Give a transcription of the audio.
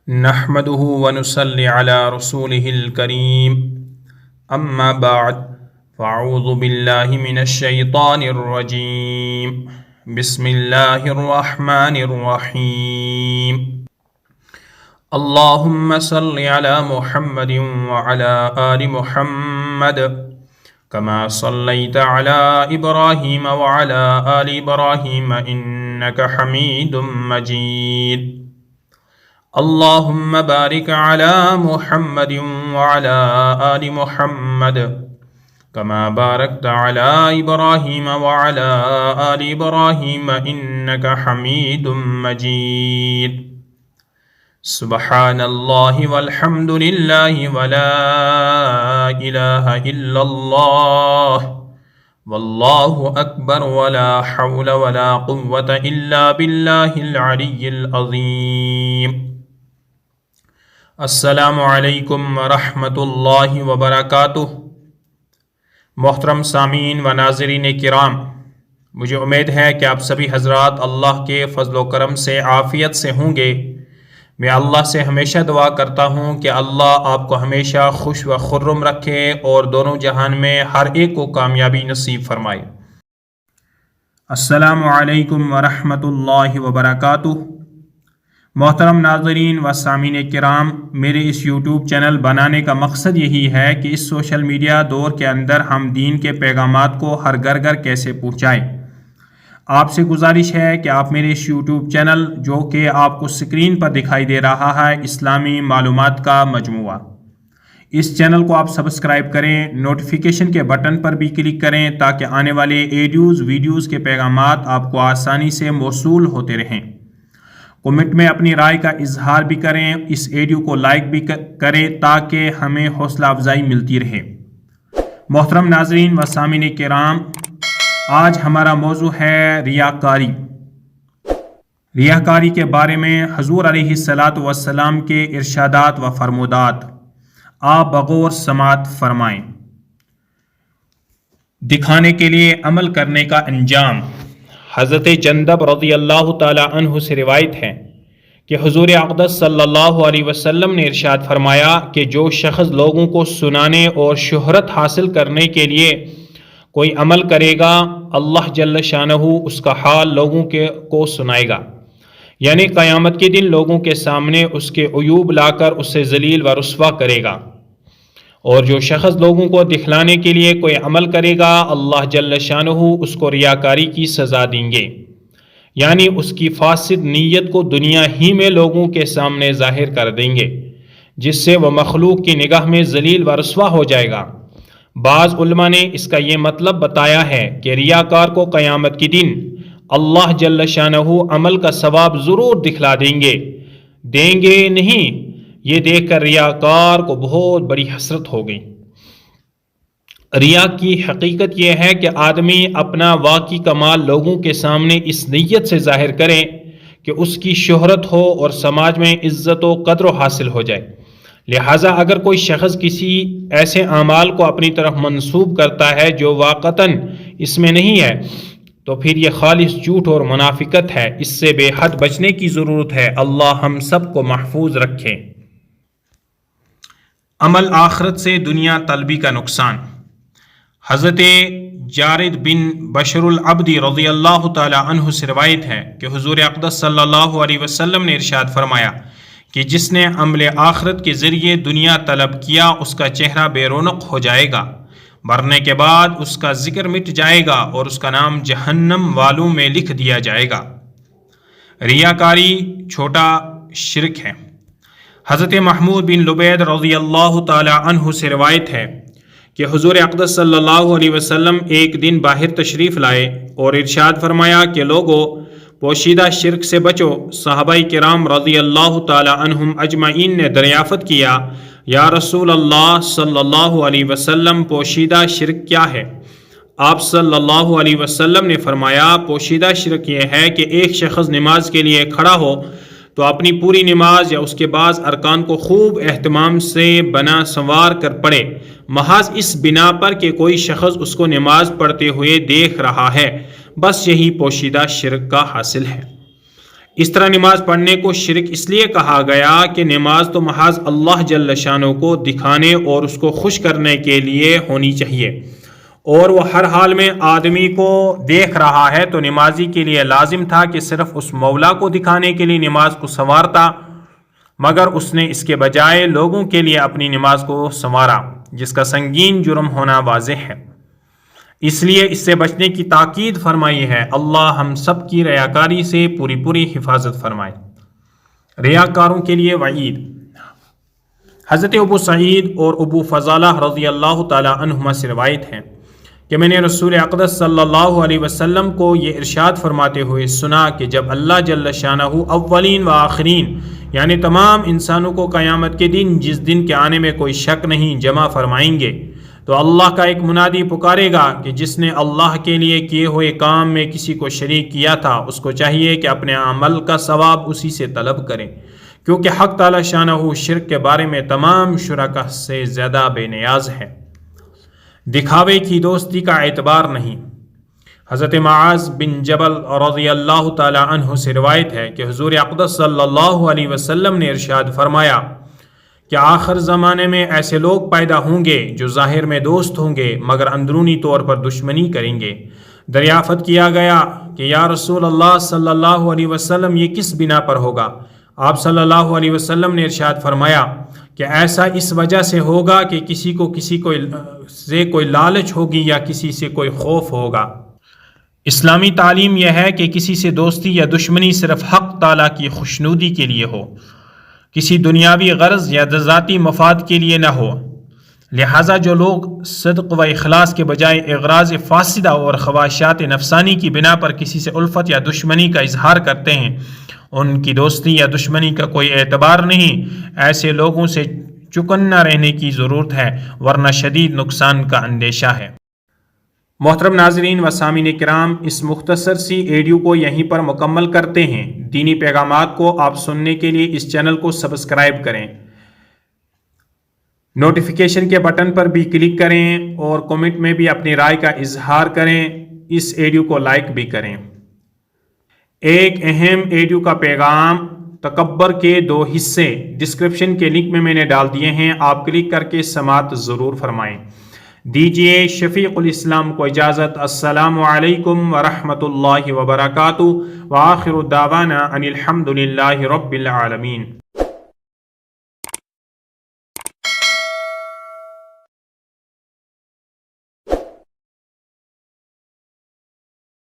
نحمده ونصلي على رسوله الكريم أما بعد فأعوذ بالله من الشيطان الرجيم بسم الله الرحمن الرحيم اللهم صل على محمد وعلى آل محمد كما صليت على إبراهيم وعلى آل إبراهيم إنك حميد مجيد اللهم بارك على محمد وعلى آل محمد كما باركت على إبراهيم وعلى آل إبراهيم إنك حميد مجيد سبحان الله والحمد لله ولا إله إلا الله والله أكبر ولا حول ولا قوة إلا بالله العلي العظيم السلام علیکم ورحمۃ اللہ وبرکاتہ۔ محترم سامعین و ناظرین کرام، مجھے امید ہے کہ آپ سبھی حضرات اللہ کے فضل و کرم سے عافیت سے ہوں گے۔ میں اللہ سے ہمیشہ دعا کرتا ہوں کہ اللہ آپ کو ہمیشہ خوش و خرم رکھے اور دونوں جہان میں ہر ایک کو کامیابی نصیب فرمائے۔ السلام علیکم ورحمۃ اللہ وبرکاتہ۔ محترم ناظرین و سامعین کرام، میرے اس یوٹیوب چینل بنانے کا مقصد یہی ہے کہ اس سوشل میڈیا دور کے اندر ہم دین کے پیغامات کو ہر گھر گھر کیسے پہنچائیں۔ آپ سے گزارش ہے کہ آپ میرے اس یوٹیوب چینل جو کہ آپ کو سکرین پر دکھائی دے رہا ہے، اسلامی معلومات کا مجموعہ، اس چینل کو آپ سبسکرائب کریں، نوٹیفیکیشن کے بٹن پر بھی کلک کریں تاکہ آنے والے ویڈیوز کے پیغامات آپ کو آسانی سے موصول ہوتے رہیں۔ کمنٹ میں اپنی رائے کا اظہار بھی کریں، اس ویڈیو کو لائک بھی کریں تاکہ ہمیں حوصلہ افزائی ملتی رہے۔ محترم ناظرین و سامعین کرام، آج ہمارا موضوع ہے ریاکاری۔ ریاکاری کے بارے میں حضور علیہ الصلاۃ والسلام کے ارشادات و فرمودات آپ بغور سماعت فرمائیں۔ دکھانے کے لیے عمل کرنے کا انجام۔ حضرت جندب رضی اللہ تعالی عنہ سے روایت ہے کہ حضور اقدس صلی اللہ علیہ وسلم نے ارشاد فرمایا کہ جو شخص لوگوں کو سنانے اور شہرت حاصل کرنے کے لیے کوئی عمل کرے گا، اللہ جل شانہ اس کا حال لوگوں کو سنائے گا، یعنی قیامت کے دن لوگوں کے سامنے اس کے عیوب لا کر اسے ذلیل و رسوا کرے گا۔ اور جو شخص لوگوں کو دکھلانے کے لیے کوئی عمل کرے گا، اللہ جل شانہ اس کو ریاکاری کی سزا دیں گے، یعنی اس کی فاسد نیت کو دنیا ہی میں لوگوں کے سامنے ظاہر کر دیں گے، جس سے وہ مخلوق کی نگاہ میں ذلیل و رسوا ہو جائے گا۔ بعض علماء نے اس کا یہ مطلب بتایا ہے کہ ریاکار کو قیامت کے دن اللہ جل شانہ عمل کا ثواب ضرور دکھلا دیں گے نہیں، یہ دیکھ کر ریاکار کو بہت بڑی حسرت ہو گئی۔ ریا کی حقیقت یہ ہے کہ آدمی اپنا واقعی کمال لوگوں کے سامنے اس نیت سے ظاہر کرے کہ اس کی شہرت ہو اور سماج میں عزت و قدر حاصل ہو جائے۔ لہٰذا اگر کوئی شخص کسی ایسے اعمال کو اپنی طرف منسوب کرتا ہے جو واقعتاً اس میں نہیں ہے، تو پھر یہ خالص جھوٹ اور منافقت ہے۔ اس سے بے حد بچنے کی ضرورت ہے۔ اللہ ہم سب کو محفوظ رکھے۔ عمل آخرت سے دنیا طلبی کا نقصان۔ حضرت جارد بن بشر العبدی رضی اللہ تعالی عنہ سے روایت ہے کہ حضور اقدس صلی اللہ علیہ وسلم نے ارشاد فرمایا کہ جس نے عمل آخرت کے ذریعے دنیا طلب کیا، اس کا چہرہ بے رونق ہو جائے گا، مرنے کے بعد اس کا ذکر مٹ جائے گا اور اس کا نام جہنم والوں میں لکھ دیا جائے گا۔ ریاکاری چھوٹا شرک ہے۔ حضرت محمود بن لبید رضی اللہ تعالی عنہ سے روایت ہے کہ حضور اقدس صلی اللہ علیہ وسلم ایک دن باہر تشریف لائے اور ارشاد فرمایا کہ لوگو پوشیدہ شرک سے بچو۔ صحابہ کرام رضی اللہ تعالی عنہم اجمعین نے دریافت کیا، یا رسول اللہ صلی اللہ علیہ وسلم، پوشیدہ شرک کیا ہے؟ آپ صلی اللہ علیہ وسلم نے فرمایا، پوشیدہ شرک یہ ہے کہ ایک شخص نماز کے لیے کھڑا ہو تو اپنی پوری نماز یا اس کے بعض ارکان کو خوب اہتمام سے بنا سنوار کر پڑھے، محض اس بنا پر کہ کوئی شخص اس کو نماز پڑھتے ہوئے دیکھ رہا ہے، بس یہی پوشیدہ شرک کا حاصل ہے۔ اس طرح نماز پڑھنے کو شرک اس لیے کہا گیا کہ نماز تو محض اللہ جل شانہ کو دکھانے اور اس کو خوش کرنے کے لیے ہونی چاہیے، اور وہ ہر حال میں آدمی کو دیکھ رہا ہے، تو نمازی کے لیے لازم تھا کہ صرف اس مولا کو دکھانے کے لیے نماز کو سنوارتا، مگر اس نے اس کے بجائے لوگوں کے لیے اپنی نماز کو سنوارا، جس کا سنگین جرم ہونا واضح ہے۔ اس لیے اس سے بچنے کی تاکید فرمائی ہے۔ اللہ ہم سب کی ریاکاری سے پوری حفاظت فرمائے۔ ریاکاروں کے لیے وعید۔ حضرت ابو سعید اور ابو فضالہ رضی اللہ تعالی عنہما سے روایت ہے کہ میں نے رسول اقدس صلی اللہ علیہ وسلم کو یہ ارشاد فرماتے ہوئے سنا کہ جب اللہ جل شانہ اولین و آخرین یعنی تمام انسانوں کو قیامت کے دن، جس دن کے آنے میں کوئی شک نہیں، جمع فرمائیں گے، تو اللہ کا ایک منادی پکارے گا کہ جس نے اللہ کے لیے کیے ہوئے کام میں کسی کو شریک کیا تھا، اس کو چاہیے کہ اپنے عمل کا ثواب اسی سے طلب کرے، کیونکہ حق تعالی شانہ شرک کے بارے میں تمام شرکاء سے زیادہ بے نیاز ہے۔ دکھاوے کی دوستی کا اعتبار نہیں۔ حضرت معاذ بن جبل رضی اللہ تعالی عنہ سے روایت ہے کہ حضور اقدس صلی اللہ علیہ وسلم نے ارشاد فرمایا کہ آخر زمانے میں ایسے لوگ پیدا ہوں گے جو ظاہر میں دوست ہوں گے مگر اندرونی طور پر دشمنی کریں گے۔ دریافت کیا گیا کہ یا رسول اللہ صلی اللہ علیہ وسلم یہ کس بنا پر ہوگا؟ آپ صلی اللہ علیہ وسلم نے ارشاد فرمایا کہ ایسا اس وجہ سے ہوگا کہ کسی کو سے کوئی لالچ ہوگی یا کسی سے کوئی خوف ہوگا۔ اسلامی تعلیم یہ ہے کہ کسی سے دوستی یا دشمنی صرف حق تعالیٰ کی خوشنودی کے لیے ہو، کسی دنیاوی غرض یا ذاتی مفاد کے لیے نہ ہو۔ لہٰذا جو لوگ صدق و اخلاص کے بجائے اغراض فاسدہ اور خواہشات نفسانی کی بنا پر کسی سے الفت یا دشمنی کا اظہار کرتے ہیں، ان کی دوستی یا دشمنی کا کوئی اعتبار نہیں۔ ایسے لوگوں سے چکنا رہنے کی ضرورت ہے، ورنہ شدید نقصان کا اندیشہ ہے۔ محترم ناظرین و سامعین کرام، اس مختصر سی ایڈیو کو یہیں پر مکمل کرتے ہیں۔ دینی پیغامات کو آپ سننے کے لیے اس چینل کو سبسکرائب کریں، نوٹیفیکیشن کے بٹن پر بھی کلک کریں اور کمنٹ میں بھی اپنی رائے کا اظہار کریں۔ اس ایڈیو کو لائک بھی کریں۔ ایک اہم ایڈیو کا پیغام تکبر کے 2 حصے ڈسکرپشن کے لنک میں میں نے ڈال دیے ہیں، آپ کلک کر کے سماعت ضرور فرمائیں۔ دیجیے شفیق الاسلام کو اجازت۔ السلام علیکم ورحمۃ اللہ وبرکاتہ، وآخر دعوانا ان الحمد للہ رب العالمین۔